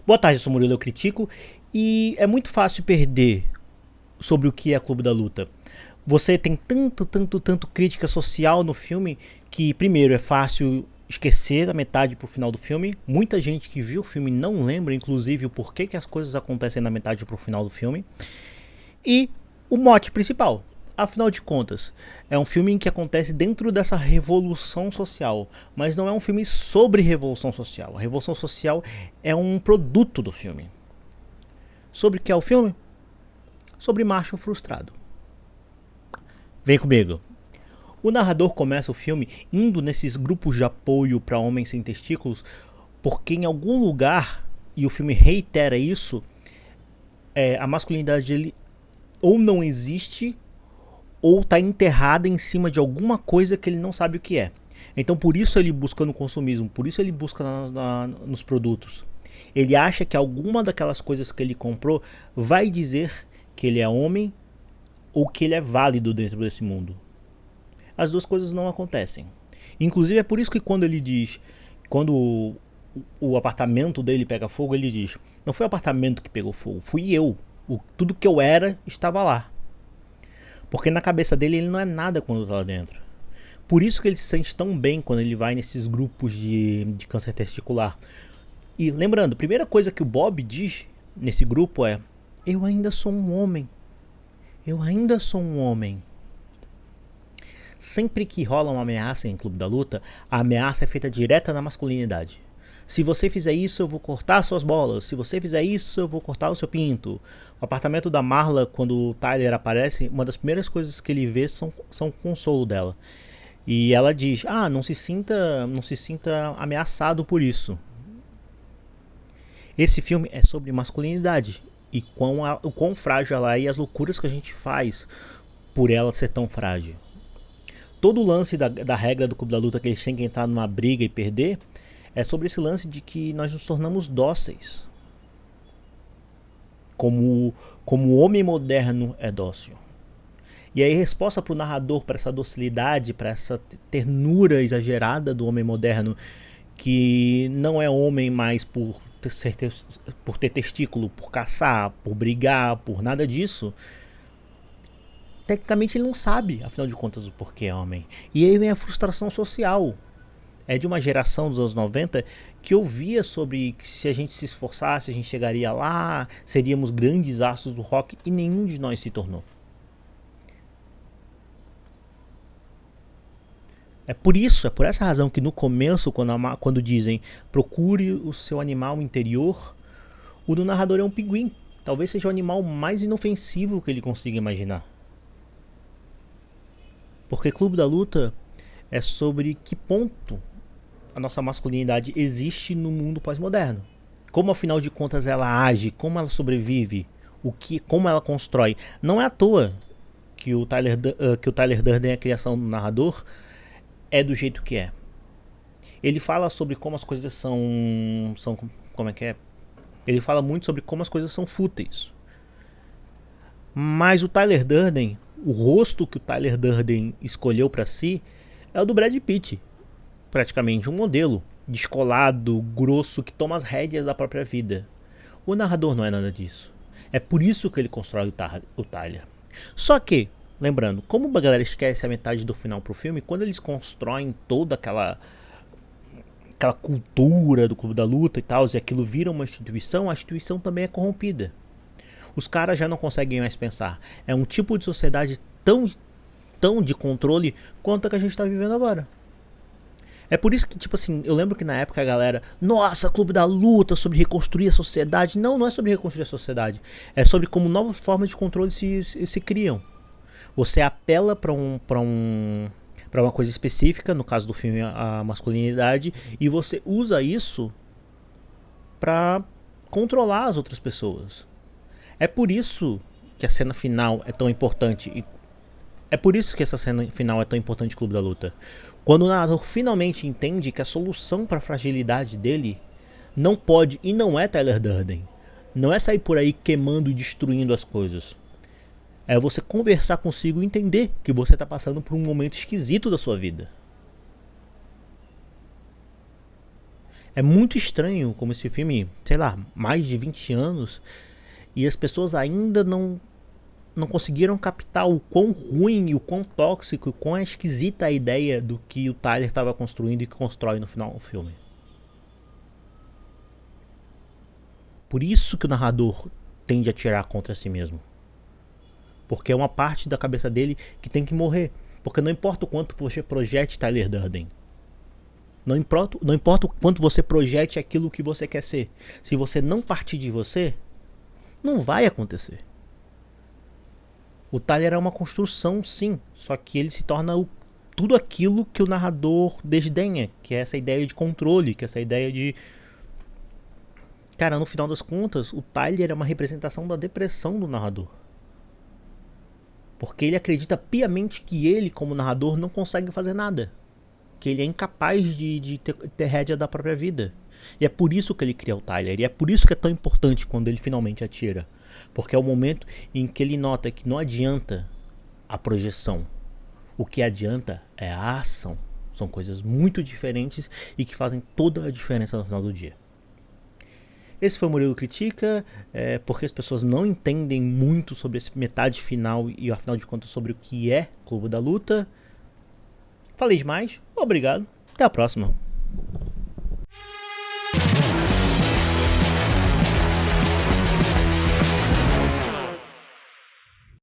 Boa tarde, eu sou o Murilo, eu critico. E é muito fácil perder sobre o que é Clube da Luta. Você tem tanto crítica social no filme que, primeiro, é fácil esquecer da metade pro final do filme. Muita gente que viu o filme não lembra, inclusive, o porquê que as coisas acontecem na metade pro final do filme. E o mote principal. Afinal de contas, é um filme em que acontece dentro dessa revolução social, mas não é um filme sobre revolução social. A revolução social é um produto do filme. Sobre o que é o filme? Sobre macho frustrado. Vem comigo. O narrador começa o filme indo nesses grupos de apoio para homens sem testículos, porque em algum lugar, e o filme reitera isso, a masculinidade dele ou não existe ou está enterrada em cima de alguma coisa que ele não sabe o que é. Então por isso ele busca no consumismo, por isso ele busca nos produtos. Ele acha que alguma daquelas coisas que ele comprou vai dizer que ele é homem ou que ele é válido dentro desse mundo. As duas coisas não acontecem. Inclusive é por isso que quando ele diz, quando o apartamento dele pega fogo, ele diz: não foi o apartamento que pegou fogo, fui eu. Tudo que eu era estava lá. Porque na cabeça dele ele não é nada quando está lá dentro. Por isso que ele se sente tão bem quando ele vai nesses grupos de câncer testicular. E lembrando, a primeira coisa que o Bob diz nesse grupo é: eu ainda sou um homem. Eu ainda sou um homem. Sempre que rola uma ameaça em Clube da Luta, a ameaça é feita direta na masculinidade. Se você fizer isso, eu vou cortar suas bolas. Se você fizer isso, eu vou cortar o seu pinto. O apartamento da Marla, quando o Tyler aparece, uma das primeiras coisas que ele vê são o consolo dela. E ela diz: não se sinta ameaçado por isso. Esse filme é sobre masculinidade e o quão frágil ela é e as loucuras que a gente faz por ela ser tão frágil. Todo o lance da regra do Clube da Luta, que eles têm que entrar numa briga e perder, é sobre esse lance de que nós nos tornamos dóceis. Como o homem moderno é dócil. E aí a resposta para o narrador, para essa docilidade, para essa ternura exagerada do homem moderno, que não é homem mais por ter testículo, por caçar, por brigar, por nada disso, tecnicamente ele não sabe, afinal de contas, o porquê é homem. E aí vem a frustração social. É de uma geração dos anos 90 que ouvia sobre que se a gente se esforçasse, a gente chegaria lá, seríamos grandes astros do rock, e nenhum de nós se tornou. É por essa razão que no começo, quando dizem procure o seu animal interior, o do narrador é um pinguim. Talvez seja o animal mais inofensivo que ele consiga imaginar. Porque Clube da Luta é sobre que ponto a nossa masculinidade existe no mundo pós-moderno. Como afinal de contas ela age, como ela sobrevive, como ela constrói. Não é à toa que o Tyler Durden, a criação do narrador, é do jeito que é. Ele fala sobre como as coisas são como é que é? Ele fala muito sobre como as coisas são fúteis. Mas o Tyler Durden, o rosto que o Tyler Durden escolheu para si é o do Brad Pitt. Praticamente um modelo descolado, grosso, que toma as rédeas da própria vida. O narrador não é nada disso. É por isso que ele constrói o Tyler. Só que, lembrando, como a galera esquece a metade do final pro filme, quando eles constroem toda aquela cultura do Clube da Luta e tal, e aquilo vira uma instituição, a instituição também é corrompida. Os caras já não conseguem mais pensar. É um tipo de sociedade tão de controle quanto a que a gente está vivendo agora. É por isso que, tipo assim, eu lembro que na época a galera, nossa, Clube da Luta, sobre reconstruir a sociedade. Não é sobre reconstruir a sociedade. É sobre como novas formas de controle se criam. Você apela para uma coisa específica, no caso do filme a masculinidade, e você usa isso para controlar as outras pessoas. É por isso que a cena final é tão importante. É por isso que essa cena final é tão importante no Clube da Luta. Quando o narrador finalmente entende que a solução para a fragilidade dele não pode e não é Tyler Durden. Não é sair por aí queimando e destruindo as coisas. É você conversar consigo e entender que você está passando por um momento esquisito da sua vida. É muito estranho como esse filme, sei lá, mais de 20 anos, e as pessoas ainda não conseguiram captar o quão ruim, o quão tóxico, o quão esquisita a ideia do que o Tyler estava construindo e que constrói no final do filme. Por isso que o narrador tende a atirar contra si mesmo. Porque é uma parte da cabeça dele que tem que morrer. Porque não importa o quanto você projete Tyler Durden. Não importa o quanto você projete aquilo que você quer ser. Se você não partir de você, não vai acontecer. O Tyler é uma construção, sim. Só que ele se torna tudo aquilo que o narrador desdenha. Que é essa ideia de controle. Que é essa ideia de... Cara, no final das contas, o Tyler é uma representação da depressão do narrador. Porque ele acredita piamente que ele, como narrador, não consegue fazer nada. Que ele é incapaz de ter rédea da própria vida. E é por isso que ele cria o Tyler. E é por isso que é tão importante quando ele finalmente atira. Porque é o momento em que ele nota que não adianta a projeção. O que adianta é a ação. São coisas muito diferentes e que fazem toda a diferença no final do dia. Esse foi o Murilo Critica, porque as pessoas não entendem muito sobre esse metade final e, afinal de contas, sobre o que é Clube da Luta. Falei demais, obrigado, até a próxima.